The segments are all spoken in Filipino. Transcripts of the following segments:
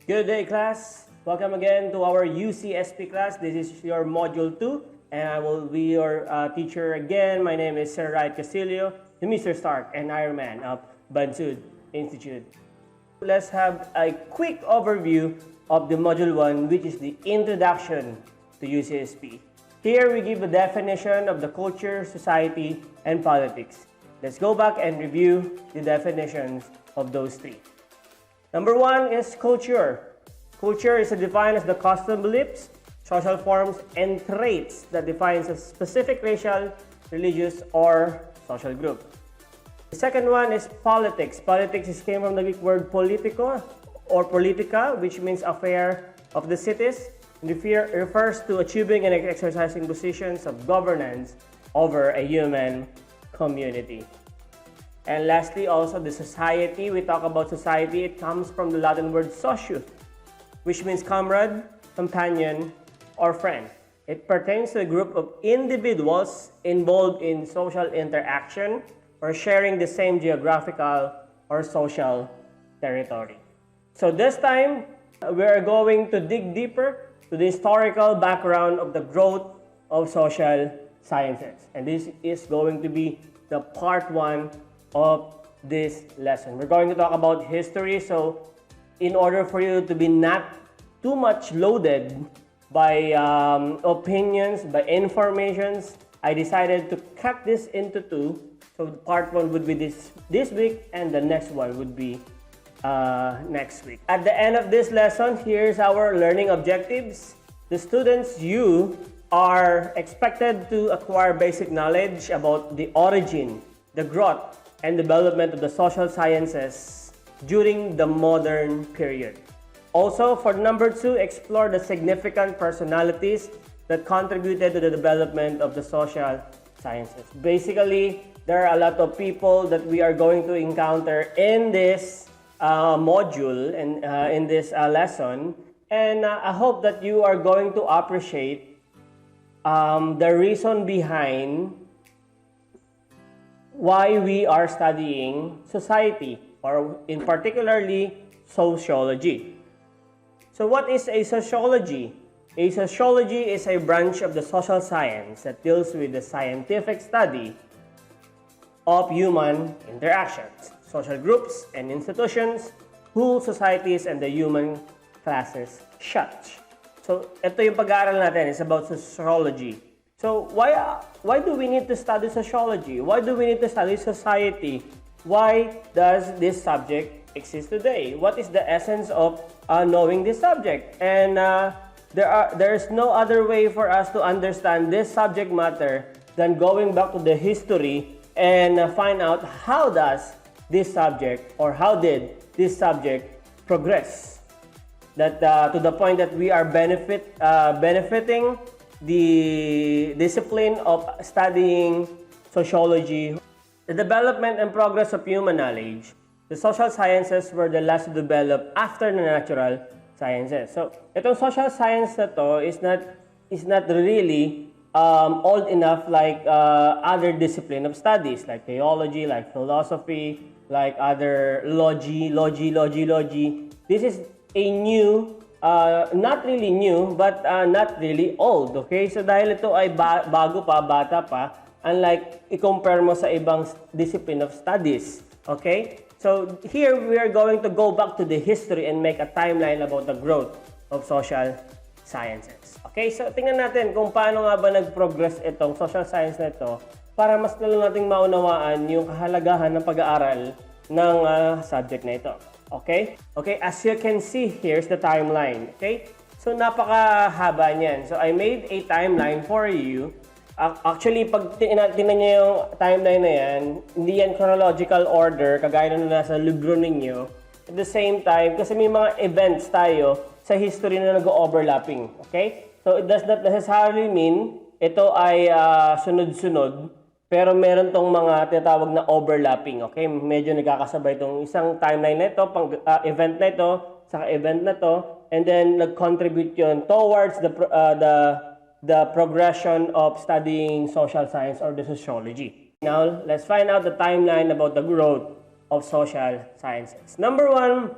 Good day, class. Welcome again to our UCSP class. This is your Module 2, and I will be your teacher again. My name is Sir Wright Castillo, the Mr. Stark and Iron Man of Bansud Institute. Let's have a quick overview of the Module 1, which is the Introduction to UCSP. Here we give a definition of the culture, society, and politics. Let's go back and review the definitions of those three. Number 1 is culture. Culture is defined as the custom, beliefs, social forms, and traits that defines a specific racial, religious, or social group. The second one is politics. Politics came from the Greek word politiko or politica, which means affair of the cities. It refers to achieving and exercising positions of governance over a human community. And lastly, also the society. We talk about society. It comes from the Latin word socio, which means comrade, companion, or friend. It pertains to a group of individuals involved in social interaction or sharing the same geographical or social territory. So this time, we are going to dig deeper to the historical background of the growth of social sciences. And this is going to be the part 1 of this lesson. We're going to talk about history, so in order for you to be not too much loaded by opinions, by informations, I decided to cut this into 2. So part 1 would be this week, and the next one would be next week. At the end of this lesson, here's our learning objectives. The students, you are expected to acquire basic knowledge about the origin, the growth, and development of the social sciences during the modern period. Also, for number 2, explore the significant personalities that contributed to the development of the social sciences. Basically, there are a lot of people that we are going to encounter in this module and in this lesson. And I hope that you are going to appreciate the reason behind why we are studying society, or in particularly sociology. So what is a sociology? A sociology is a branch of the social science that deals with the scientific study of human interactions, social groups and institutions, whole societies, and the human classes such. So ito yung pag-aaral natin, is about sociology. So why do we need to study sociology? Why do we need to study society? Why does this subject exist today? What is the essence of knowing this subject? And there's no other way for us to understand this subject matter than going back to the history and find out how does this subject, or how did this subject progress that to the point that we are benefiting the discipline of studying sociology. The development and progress of human knowledge. The social sciences were the last to develop after the natural sciences. So, itong social science na to is not really old enough like other discipline of studies, like theology, like philosophy, like other logy. This is a new, not really new, but not really old. Okay? So, dahil ito ay bago pa, bata pa, unlike i-compare mo sa ibang discipline of studies. Okay? So, here we are going to go back to the history and make a timeline about the growth of social sciences. Okay? So, tingnan natin kung paano nga ba nag-progress itong social science na ito para mas lalo nating maunawaan yung kahalagahan ng pag-aaral ng subject na ito. Okay? Okay, as you can see, here's the timeline. Okay? So, napakahaba niyan. So, I made a timeline for you. Actually, pag tingnan niyo yung timeline na yan, hindi yan chronological order, kagaya na nasa libro ninyo. At the same time, kasi may mga events tayo sa history na nag-overlapping. Okay? So, it does not necessarily mean ito ay sunod-sunod, pero meron tong mga tinatawag na overlapping. Okay? Medyo nagkakasabay itong isang timeline na ito, pang event na ito, saka event na to, and then nag-contribute yun towards the progression of studying social science or the sociology. Now, let's find out the timeline about the growth of social sciences. Number 1,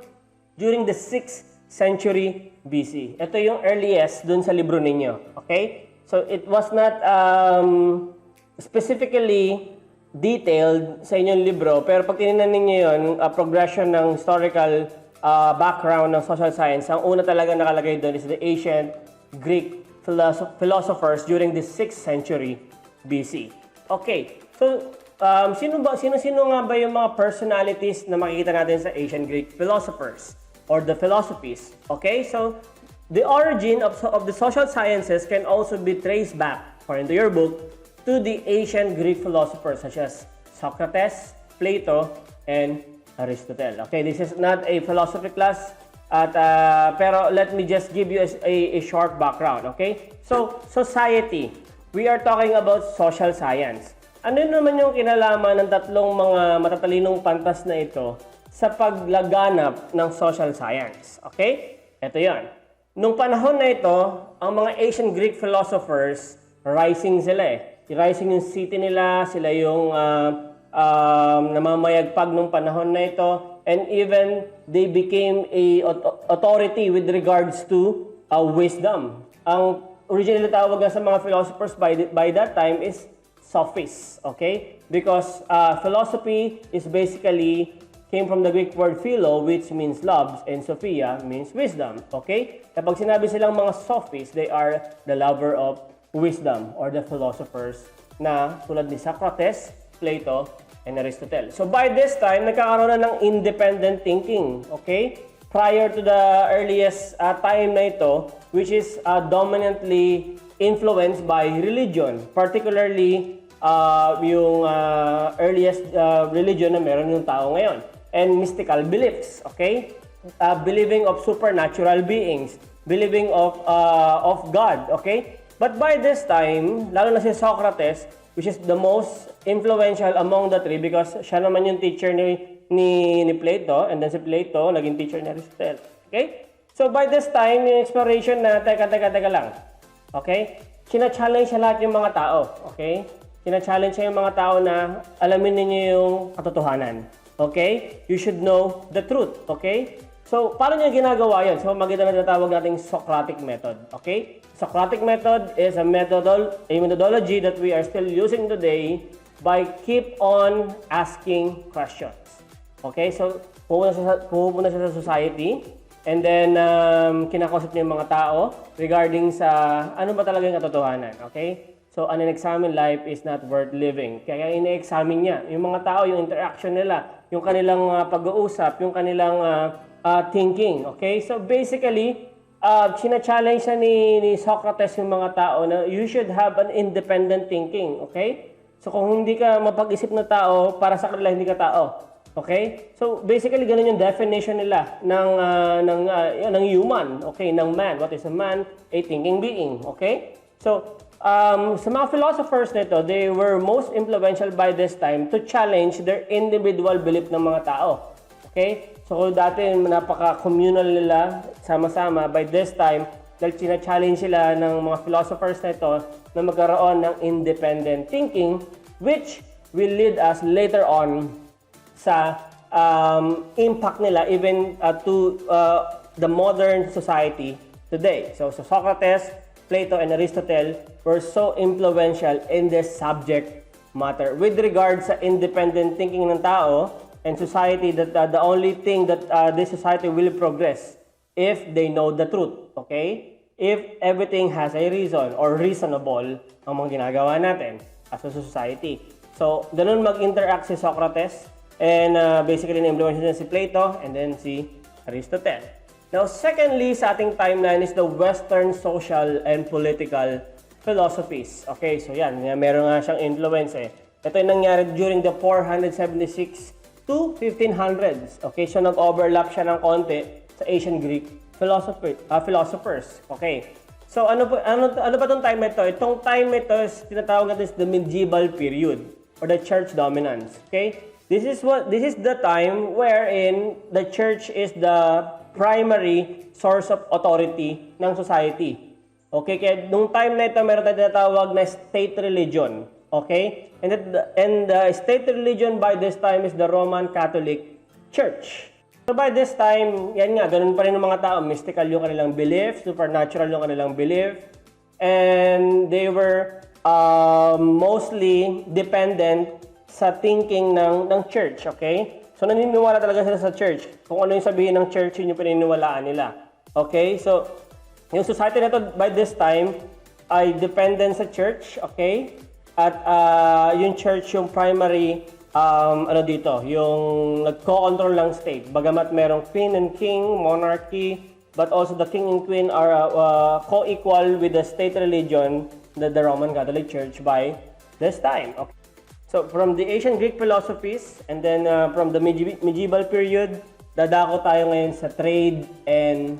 during the 6th century BC. Ito yung earliest dun sa libro ninyo. Okay? So, it was not specifically detailed sa inyong libro, pero pag tinignan ninyo yun, progression ng historical background ng social science, ang una talaga nakalagay doon is the ancient Greek philosophers during the 6th century BC. Okay, so sino nga ba yung mga personalities na makikita natin sa ancient Greek philosophers or the philosophies? Okay, so the origin of the social sciences can also be traced back, according to your book, to the ancient Greek philosophers such as Socrates, Plato, and Aristotle. Okay, this is not a philosophy class, pero let me just give you a short background. Okay, so society. We are talking about social science. Ano naman yung kinalaman ng tatlong mga matatalinong pantas na ito sa paglaganap ng social science? Okay, ito yan. Nung panahon na ito, ang mga ancient Greek philosophers, rising sila eh. Rising yung city nila, sila yung namamayagpag nung panahon na ito, and even they became a authority with regards to wisdom. Ang originally tawag nga sa mga philosophers by that time is sophists, okay? Because philosophy is basically came from the Greek word philo, which means loves, and sophia means wisdom, okay? Kapag sinabi silang mga sophists, they are the lover of wisdom or the philosophers na tulad ni Socrates, Plato, and Aristotle. So by this time, nagkakaroon na ng independent thinking, okay? Prior to the earliest time na ito, which is dominantly influenced by religion, particularly yung earliest religion na meron yung tao ngayon, and mystical beliefs, okay? Believing of supernatural beings, believing of God, okay? But by this time, lalo na si Socrates, which is the most influential among the three because siya naman yung teacher ni Plato, and then si Plato naging teacher ni Aristotle. Okay? So by this time, yung exploration na, teka lang. Okay? Sina-challenge siya lahat yung mga tao. Okay? Sina-challenge siya yung mga tao na alamin ninyo yung katotohanan. Okay? You should know the truth. Okay? So, paano niya ginagawa yun? So, magitan na tinatawag nating Socratic method. Okay? Socratic method is a methodology that we are still using today by keep on asking questions. Okay? So, pupunta siya sa society and then kinakausap niya yung mga tao regarding sa ano ba talaga yung katotohanan. Okay? So, an unexamined life is not worth living. Kaya ine-examine niya yung mga tao, yung interaction nila, yung kanilang pag-uusap, yung kanilang thinking. Okay? So basically, sina-challenge na ni Socrates yung mga tao na you should have an independent thinking. Okay? So kung hindi ka mapag-isip na tao, para sa kanila hindi ka tao. Okay? So basically, ganun yung definition nila ng human. Okay? Ng man. What is a man? A thinking being. Okay? So, sa mga philosophers nito, they were most influential by this time to challenge their individual belief ng mga tao. Okay? So, dati napaka-communal nila, sama-sama. By this time, dahil sina-challenge sila ng mga philosophers na ito na magkaroon ng independent thinking, which will lead us later on sa impact nila even to the modern society today. So, Socrates, Plato, and Aristotle were so influential in this subject matter. With regards sa independent thinking ng tao, and society, that the only thing that this society will progress if they know the truth, okay? If everything has a reason or reasonable ang mga ginagawa natin as a society. So, ganun mag-interact si Socrates and basically na-influence niya si Plato and then si Aristotle. Now, secondly, sa ating timeline is the Western social and political philosophies. Okay, so yan, meron nga siyang influence eh. Ito yung nangyari during the 476 to 1500s. Okay, so nag-overlap siya ng konti sa ancient Greek philosophers. Okay. So ano ba tong time ito? Itong time ito is tinatawag natin the medieval period or the church dominance. Okay? This is the time wherein the church is the primary source of authority ng society. Okay? Kaya nung time na ito meron tayong tinatawag na state religion. Okay? And the state religion by this time is the Roman Catholic Church. So by this time, yan nga, ganun pa rin ng mga tao. Mystical yung kanilang belief, supernatural yung kanilang belief. And they were mostly dependent sa thinking ng church, okay? So naniniwala talaga sila sa church. Kung ano yung sabihin ng church, yun yung paniniwalaan nila. Okay? So, yung society na to by this time ay dependent sa church, okay? At yung church yung primary yung nagko-control ng state. Bagamat merong queen and king, monarchy, but also the king and queen are co-equal with the state religion, the Roman Catholic Church by this time. Okay. So from the ancient Greek philosophies and then from the medieval period, dadako tayo ngayon sa trade and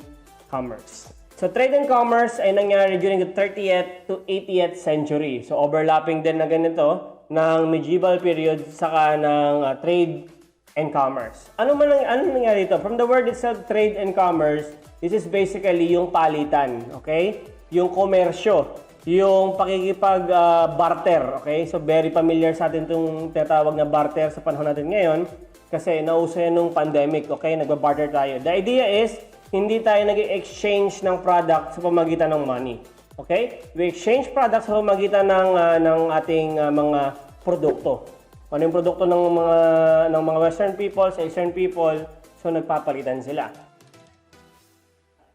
commerce. So trade and commerce ay nangyari during the 30th to 80th century. So overlapping din na ganito ng medieval period saka ng trade and commerce. Ano nangyari dito? From the word itself, trade and commerce, this is basically yung palitan, okay? Yung komersyo, yung pakikipag-barter, okay? So very familiar sa atin itong tinatawag na barter sa panahon natin ngayon kasi nauso yan nung pandemic, okay? Nagba-barter tayo. The idea is, hindi tayo nag-exchange ng product sa pamagitan ng money. Okay? We exchange products sa pamagitan ng ating mga produkto. Ano yung produkto ng mga Western people sa Eastern people, so nagpapalitan sila.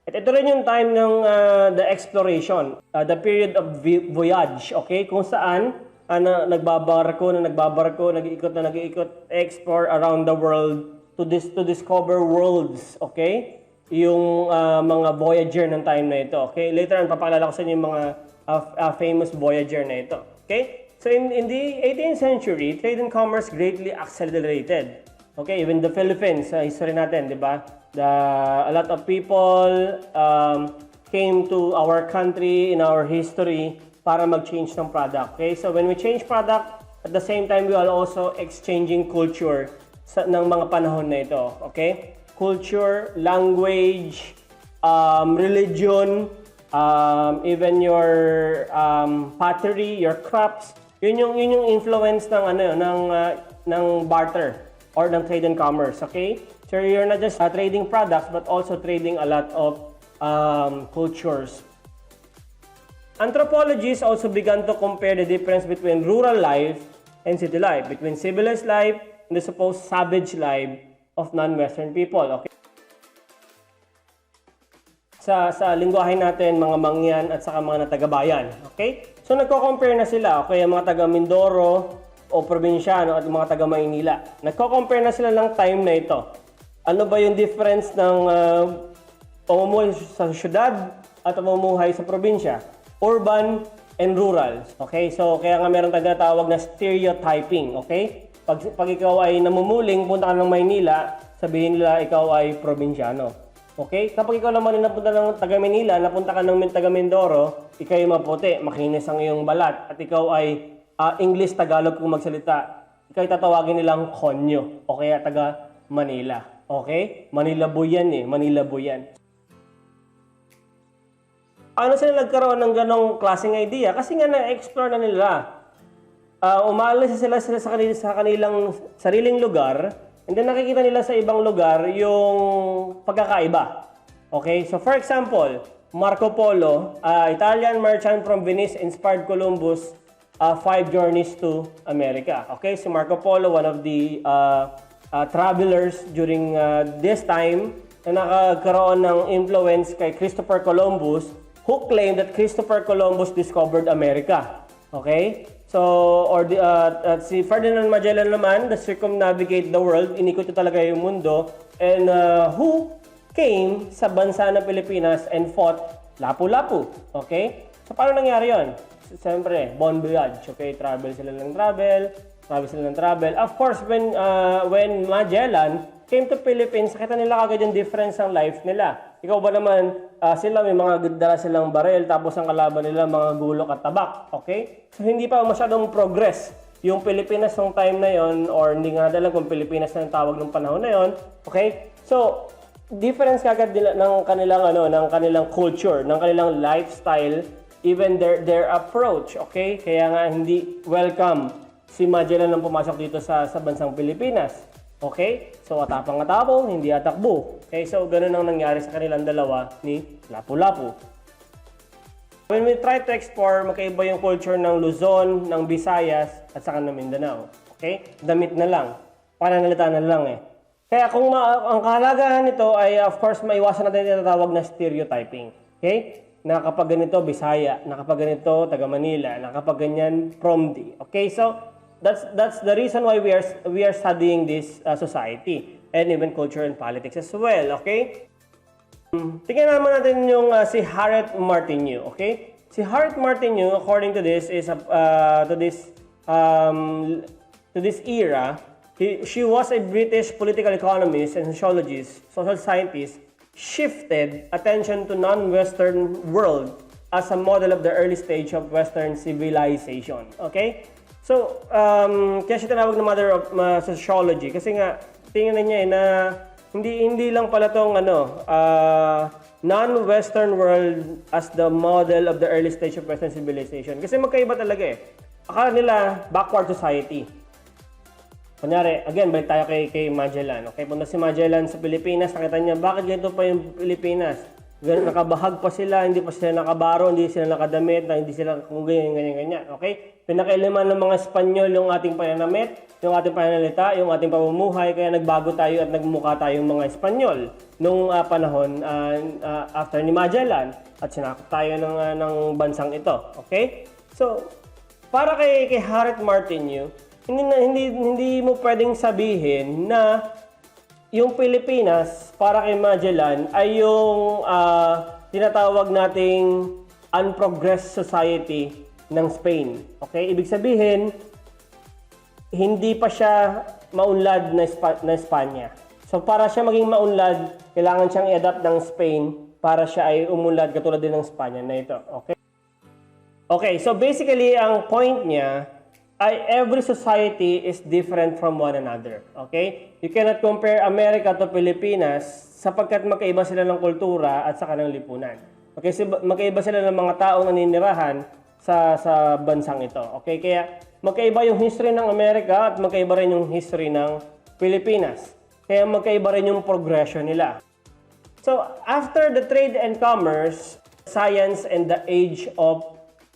At ito rin yung time ng the exploration, the period of voyage, okay? Kung saan nagbabarko, nag-iikot, explore around the world to discover worlds, okay? Yung mga voyager ng time na ito. Okay? Later on, papakilala ko sa inyo yung mga famous voyager na ito. Okay? So in the 18th century, trade and commerce greatly accelerated. Okay? Even the Philippines, sa history natin, di ba? A lot of people came to our country in our history para mag-change ng product. Okay? So when we change product, at the same time, we are also exchanging culture ng mga panahon na ito. Okay? Culture, language, religion, even your pottery, your crops. Yun yung influence ng barter or ng trade and commerce, okay? So you're not just trading products but also trading a lot of cultures. Anthropologists also began to compare the difference between rural life and city life, between civilized life and the supposed savage life of non-Western people. Okay? Sa lingwahe natin, mga mangyan at saka mga natagabayan. Okay? So nagko-compare na sila. Okay, mga taga Mindoro o probinsyano at mga taga Maynila. Nagko-compare na sila ng time na ito. Ano ba yung difference ng pamumuhay sa syudad at pamumuhay sa probinsya? Urban and rural. Okay? So kaya nga meron tayong tinatawag na stereotyping. Okay? Pag ikaw ay namumuling, punta ka ng Maynila, sabihin nila ikaw ay probinsyano. Okay? Kapag ikaw naman napunta ng taga Manila, napunta ka ng taga Mindoro, ikaw ay maputi, makinis ang iyong balat, at ikaw ay English, Tagalog kung magsalita, ikaw ay tatawagin nilang konyo, o kaya taga Manila. Okay? Manila boy yan eh, Manila boy yan. Ano sila nagkaroon ng ganong klaseng idea? Kasi nga na-explore na nila. Umalis sila sa kanilang sariling lugar, and then nakikita nila sa ibang lugar yung pagkakaiba. Okay? So for example, Marco Polo, Italian merchant from Venice, inspired Columbus 5 journeys to America. Okay? So Marco Polo, one of the travelers during this time, na nakakaroon ng influence kay Christopher Columbus, who claimed that Christopher Columbus discovered America. Okay? So, si Ferdinand Magellan naman, the circumnavigate the world, inikot niya talaga yung mundo, and who came sa bansa ng Pilipinas and fought Lapu-Lapu. Okay? So, paano nangyari yun? Siyempre, bon voyage. Okay? Travel sila ng travel. Of course, when Magellan came to Philippines, kita nila kagad yung difference ng life nila. Ikaw ba naman, sila may mga dala silang barel, tapos ang kalaban nila mga gulok at tabak. Okay? So, hindi pa masyadong progress yung Pilipinas ng time na yon, or hindi nga alam kung Pilipinas na yung tawag ng panahon na yon. Okay? So, difference kagad ng kanilang culture, ng kanilang lifestyle, even their approach. Okay? Kaya nga hindi welcome si Magellan nang pumasok dito sa bansang Pilipinas. Okay? So, atapang-atapong, hindi atakbo. Okay? So, ganun ang nangyari sa kanilang dalawa ni Lapu-Lapu. When we try to explore, magkaiba yung culture ng Luzon, ng Visayas, at saka ng Mindanao. Okay? Damit na lang. Pananalita na lang eh. Kaya kung ang kahalagahan nito ay, of course, maiwasan natin yung tinatawag na stereotyping. Okay? Na kapag ganito, Bisaya. Na kapag ganito, taga Manila. Na kapag ganyan, Promdi. Okay? So, that's the reason why we are studying this society. And even culture and politics as well. Okay? Tingnan naman natin yung si Harriet Martineau, okay? Si Harriet Martineau, according to this, is to this era, she was a British political economist and sociologist, social scientist, shifted attention to non-Western world as a model of the early stage of Western civilization, okay? So, kaya siya tinawag na mother of sociology kasi nga tingnan niya na hindi lang pala tong non-Western world as the model of the early stage of Western civilization. Kasi magkaiba talaga eh. Akala nila backward society. Kunyari, again, balik tayo kay Magellan. Okay, punta si Magellan sa Pilipinas, nakita niya, bakit ganito pa yung Pilipinas? Nakabahag pa sila, hindi pa sila nakabaro, hindi sila nakadamit, hindi sila kung ganyan. Okay? Pinakailaman ng mga Espanyol yung ating pananamit, yung ating pananalita, yung ating pamumuhay, kaya nagbago tayo at nagmukha tayong mga Espanyol nung panahon after ni Magellan at sinakop tayo ng bansang ito. Okay? So, para kay Harriet Martineau, hindi mo pwedeng sabihin na yung Pilipinas, para kay Magellan, ay yung tinatawag nating unprogressed society ng Spain. Okay? Ibig sabihin, hindi pa siya maunlad na Espanya. So, para siya maging maunlad, kailangan siyang i-adapt ng Spain para siya ay umunlad katulad din ng Espanya na ito. Okay? Okay, so basically, ang point niya ay every society is different from one another. Okay? You cannot compare America to Pilipinas sapagkat magkaiba sila ng kultura at saka ng lipunan. Okay? So, magkaiba sila ng mga taong naninirahan sa bansang ito. Okay? Kaya magkaiba yung history ng Amerika at magkaiba rin yung history ng Pilipinas. Kaya magkaiba rin yung progression nila. So, after the trade and commerce, science and the age of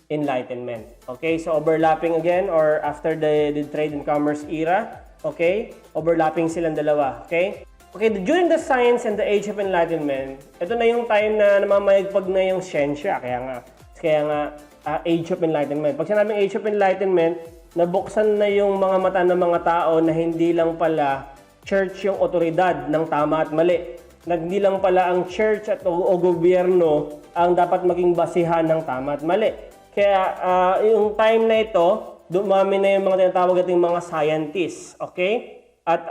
Enlightenment. Okay, so overlapping again or after the trade and commerce era, okay, overlapping silang dalawa, okay? Okay, during the science and the age of enlightenment, ito na yung time na namamayagpag na yung siyensya, kaya nga age of enlightenment. Pag sinabing age of enlightenment, nabuksan na yung mga mata ng mga tao na hindi lang pala church yung otoridad ng tama at mali. Hindi lang pala ang church at o gobyerno ang dapat maging basihan ng tama at mali. Kaya yung time na ito, dumami na yung mga tinatawag nating mga scientists, okay? At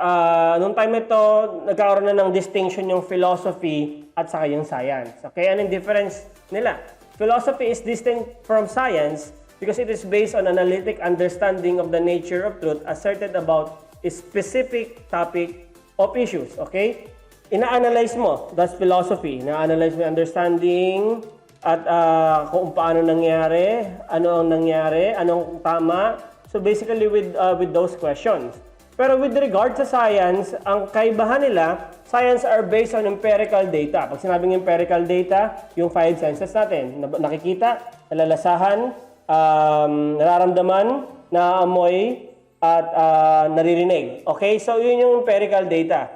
nung time na ito, nagkaroon na ng distinction yung philosophy at saka yung science. Okay, anong difference nila? Philosophy is distinct from science because it is based on analytic understanding of the nature of truth asserted about a specific topic of issues, okay? Ina-analyze mo, that's philosophy. Ina-analyze mo yung understanding at kung paano nangyari, ano ang nangyari, anong tama. So basically with those questions. Pero with regard sa science, ang kaibahan nila, science are based on empirical data. Pag sinabing empirical data, yung 5 senses natin, nakikita, nalalasahan, nararamdaman, naaamoy, at naririnig. Okay, so yun yung empirical data.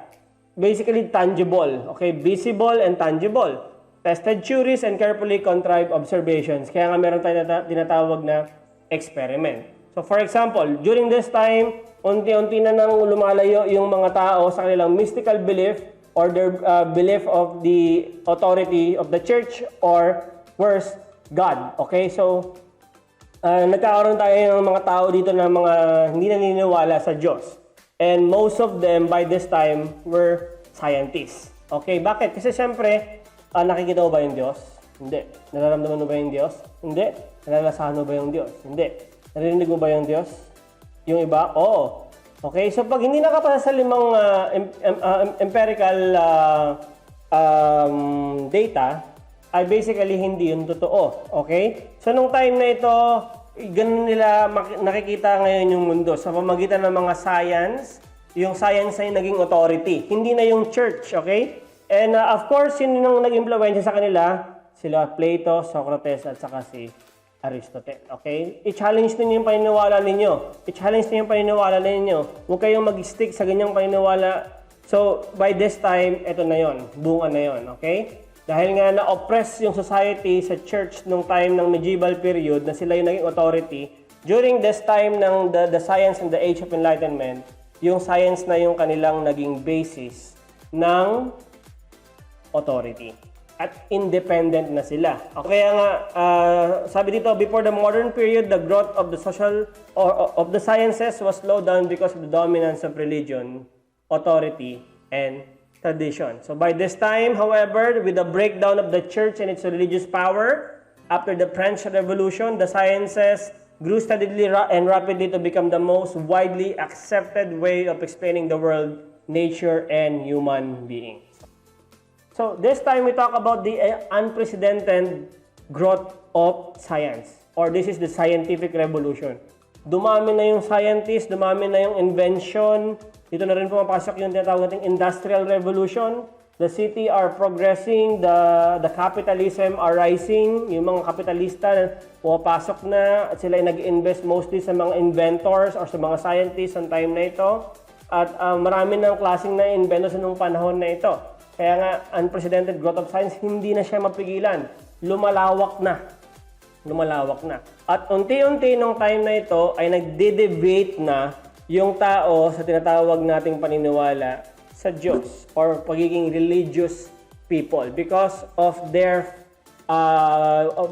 Basically tangible, okay, visible and tangible. Tested theories and carefully contrived observations. Kaya nga meron tayong tinatawag na experiment. So for example, during this time, unti-unti na nang lumalayo yung mga tao sa kanilang mystical belief or their belief of the authority of the church or worse, God. Okay, so nagkakaroon tayo ng mga tao dito na mga hindi naniniwala sa Diyos. And most of them by this time were scientists. Okay, bakit? Kasi syempre, nakikita mo ba yung Diyos? Hindi. Nararamdaman mo ba yung Diyos? Hindi. Nalalasahan mo ba yung Diyos? Hindi. Narinig mo ba yung Diyos? Yung iba? Oo. Okay, so pag hindi nakapasa sa limang empirical data, ay basically hindi yun totoo. Okay? So nung time na ito, ganun nila nakikita ngayon yung mundo sa pamamagitan ng mga science yung science na yung naging authority, hindi na yung church, okay? And of course, yun yung nag-impluwensya sa kanila, sila Plato, Socrates, at saka si Aristotle, okay? I-challenge ninyo yung paniniwala ninyo. I-challenge ninyo yung paniniwala ninyo. Huwag kayong mag-stick sa ganyang paniniwala. So, by this time, ito na yon, bunga na yon, okay? Dahil nga na-oppress yung society sa church nung time ng medieval period na sila yung naging authority, during this time ng the science and the age of enlightenment, yung science na yung kanilang naging basis ng authority. At independent na sila. Kaya nga, sabi dito, before the modern period, the growth of the social or of the sciences was slowed down because of the dominance of religion, authority, and tradition. So by this time, however, with the breakdown of the church and its religious power, after the French Revolution, the sciences grew steadily and rapidly to become the most widely accepted way of explaining the world, nature, and human beings. So this time we talk about the unprecedented growth of science, or this is the scientific revolution. Dumami na yung scientists, dumami na yung invention. Dito na rin pumapasok yung tinatawag nating industrial revolution. The city are progressing, the capitalism are rising, yung mga kapitalista pumapasok na at sila ay nag-invest mostly sa mga inventors or sa mga scientists sa time na ito. At marami ng klaseng na invento sa nung panahon na ito. Kaya nga, unprecedented growth of science, hindi na siya mapigilan. Lumalawak na. Lumalawak na. At unti-unti nung time na ito ay nagde-debate na yung tao sa tinatawag nating paniniwala sa Diyos or pagiging religious people because of their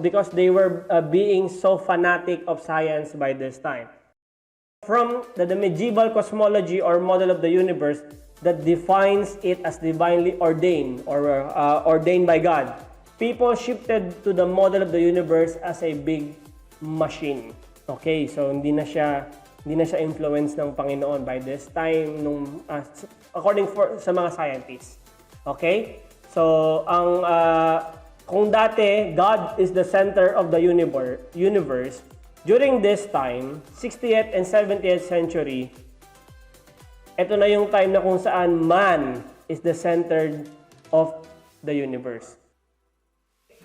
because they were being so fanatic of science by this time. From the medieval cosmology or model of the universe that defines it as divinely ordained or ordained by God, people shifted to the model of the universe as a big machine. Okay, so hindi na siya influence ng Panginoon by this time nung according sa mga scientists. Okay? So kung dati God is the center of the universe, during this time, 60th and 70th century, ito na yung time na kung saan man is the center of the universe.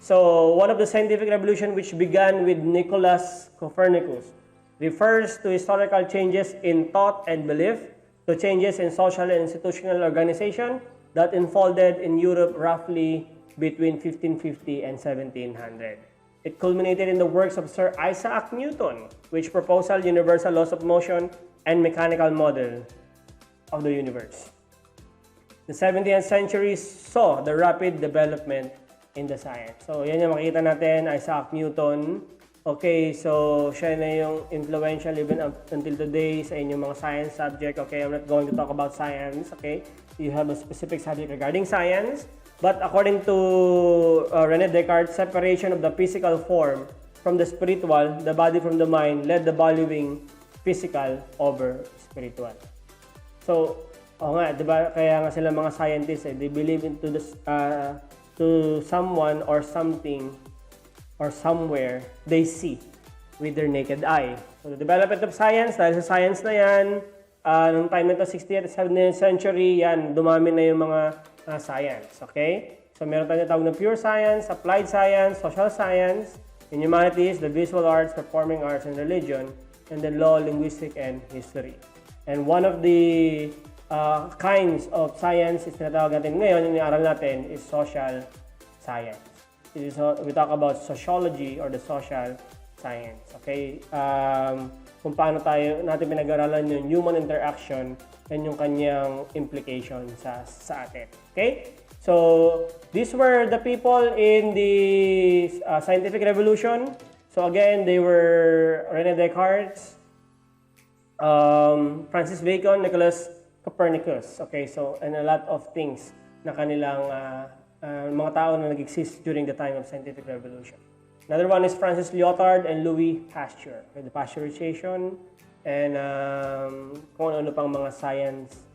So, one of the scientific revolution which began with Nicholas Copernicus refers to historical changes in thought and belief, to changes in social and institutional organization that unfolded in Europe roughly between 1550 and 1700. It culminated in the works of Sir Isaac Newton, which proposed universal laws of motion and mechanical model of the universe. The 17th century saw the rapid development in the science. So, yan yung makikita natin, Isaac Newton. Okay, so siya na yung influential even up until today sa inyong mga science subject. Okay, I'm not going to talk about science. Okay, you have a specific subject regarding science. But according to René Descartes, separation of the physical form from the spiritual, the body from the mind, led the valuing physical over spiritual. So, nga, diba, kaya nga sila mga scientists, they believe into this, to someone or something or somewhere they see with their naked eye. So, the development of science, dahil sa science na yan, nung time nito, 60th at 17th century, yan, dumami na yung mga science, okay? So, meron tayong tawag na pure science, applied science, social science, in humanities, the visual arts, performing arts, and religion, and then law, linguistic, and history. And one of the kinds of science is tinatawag natin ngayon, yung iaral natin, is social science. We talk about sociology or the social science. Okay? Kung paano natin pinag-aralan yung human interaction and yung kanyang implication sa atin. Okay? So, these were the people in the scientific revolution. So again, they were René Descartes, Francis Bacon, Nicholas Copernicus. Okay, so and a lot of things na kanilang mga tao na nag-exist during the time of scientific revolution. Another one is Francis Lyotard and Louis Pasteur. Okay, the pasteurization and kung ano pang mga science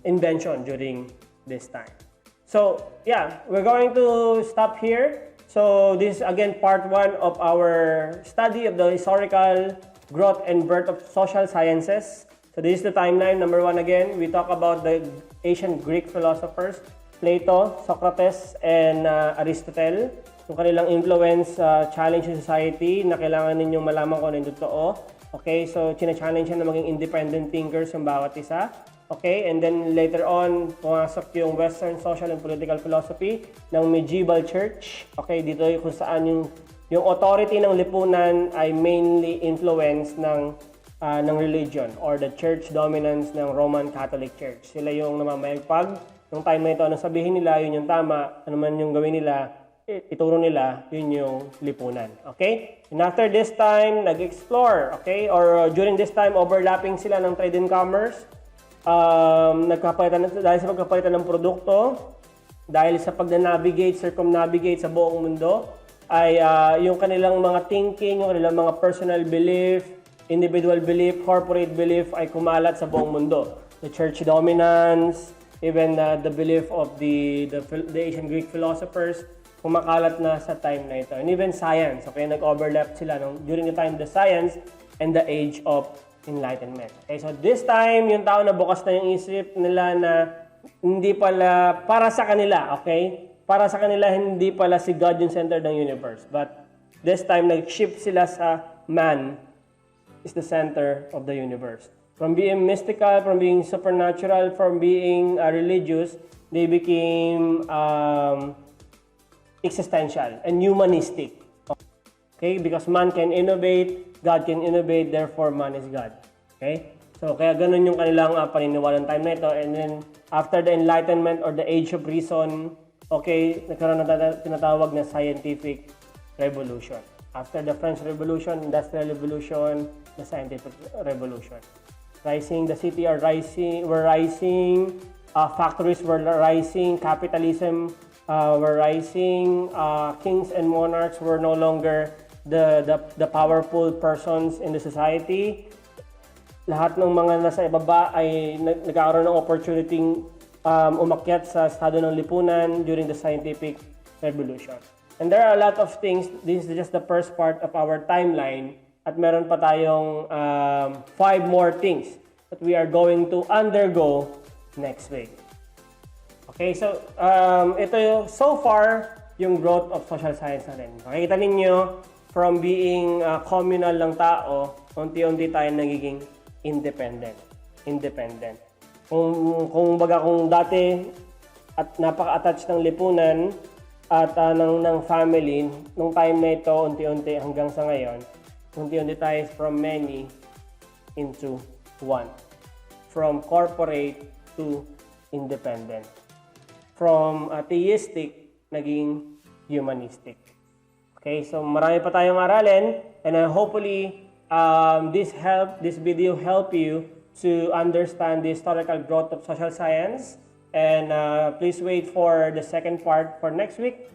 invention during this time. So, yeah, we're going to stop here. So, this is again part 1 of our study of the historical growth and birth of social sciences. So this is the timeline. Number 1 again, we talk about the ancient Greek philosophers, Plato, Socrates, and Aristotle. Yung kanilang influence challenge in society na kailangan ninyong malaman kung ano yung totoo. Okay, so china-challenge na maging independent thinkers yung bawat isa. Okay, and then later on, pumasok yung Western social and political philosophy ng medieval church. Okay, dito yung kung saan yung authority ng lipunan ay mainly influence ng religion or the church dominance ng Roman Catholic Church. Sila yung namamayagpag. Nung time na ito, ano sabihin nila, yun yung tama. Ano man yung gawin nila, ituro nila, yun yung lipunan. Okay? And after this time, nag-explore. Okay? Or during this time, overlapping sila ng trade and commerce. Dahil sa pagkapalitan ng produkto, dahil sa pag-navigate, circumnavigate sa buong mundo, ay yung kanilang mga thinking, yung kanilang mga personal belief, individual belief, corporate belief ay kumalat sa buong mundo. The church dominance, even the belief of the ancient Greek philosophers, kumakalat na sa time na ito. And even science, okay, nag-overlap sila during the time of the science and the age of enlightenment. Okay, so this time, yung tao na bukas na yung isip nila na hindi pala para sa kanila, okay? Para sa kanila, hindi pala si God yung center ng universe. But this time, nag-shift sila sa man is the center of the universe. From being mystical, from being supernatural, from being religious, they became existential and humanistic. Okay? Because man can innovate, God can innovate, therefore man is God. Okay? So, kaya ganun yung kanilang paniniwalang time na ito. And then, after the Enlightenment or the Age of Reason, okay, nagkaroon na tinatawag na scientific revolution. After the French Revolution, Industrial Revolution, the Scientific Revolution. The city were rising, factories were rising, capitalism were rising, kings and monarchs were no longer the powerful persons in the society. Lahat ng mga nasa ibaba ay nagkakaroon ng opportunity umakyat sa estado ng lipunan during the Scientific Revolution. And there are a lot of things. This is just the first part of our timeline. At meron pa tayong 5 more things that we are going to undergo next week. Okay, so ito so far yung growth of social science natin. Makikita ninyo, from being communal ng tao, unti-unti tayo nagiging independent. Kung dati at napaka-attached ng lipunan at ng family, nung time na ito, unti-unti hanggang sa ngayon, unti-unti tayo from many into one. From corporate to independent. From theistic, naging humanistic. Okay, so marami pa tayong aralin, and hopefully this video help you to understand the historical growth of social science. And please wait for the second part for next week.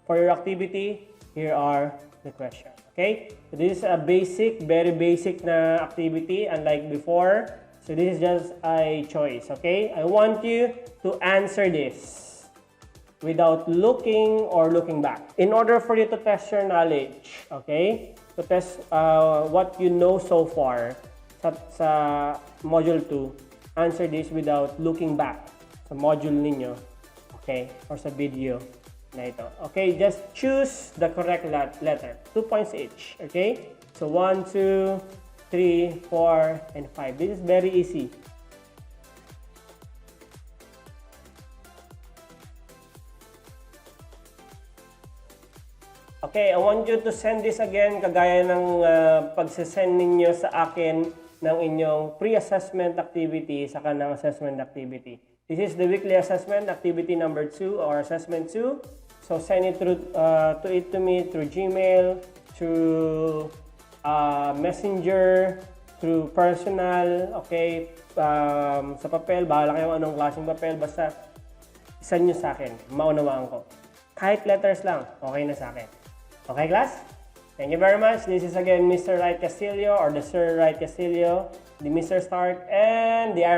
For your activity, here are the questions. Okay? So this is a basic, very basic na activity, unlike before. So this is just a choice. Okay? I want you to answer this without looking or looking back. In order for you to test your knowledge, okay? To test what you know so far sa Module 2, answer this without looking back sa module ninyo, okay? Or sa video na ito. Okay, just choose the correct letter. 2 points each, okay? So 1, 2, 3, 4, and 5. This is very easy. Okay, I want you to send this again kagaya ng pagsisend ninyo sa akin ng inyong pre-assessment activity sa kanang assessment activity. This is the weekly assessment, activity number 2 or assessment 2. So send it to me through Gmail, through Messenger, through personal, okay, sa papel, bahala kayo anong klaseng papel, basta send nyo sa akin, maunawaan ko. Kahit letters lang, okay na sa akin. Okay, class? Thank you very much. This is again Mr. Wright Castillo or the Sir Wright Castillo, the Mr. Stark, and the Iron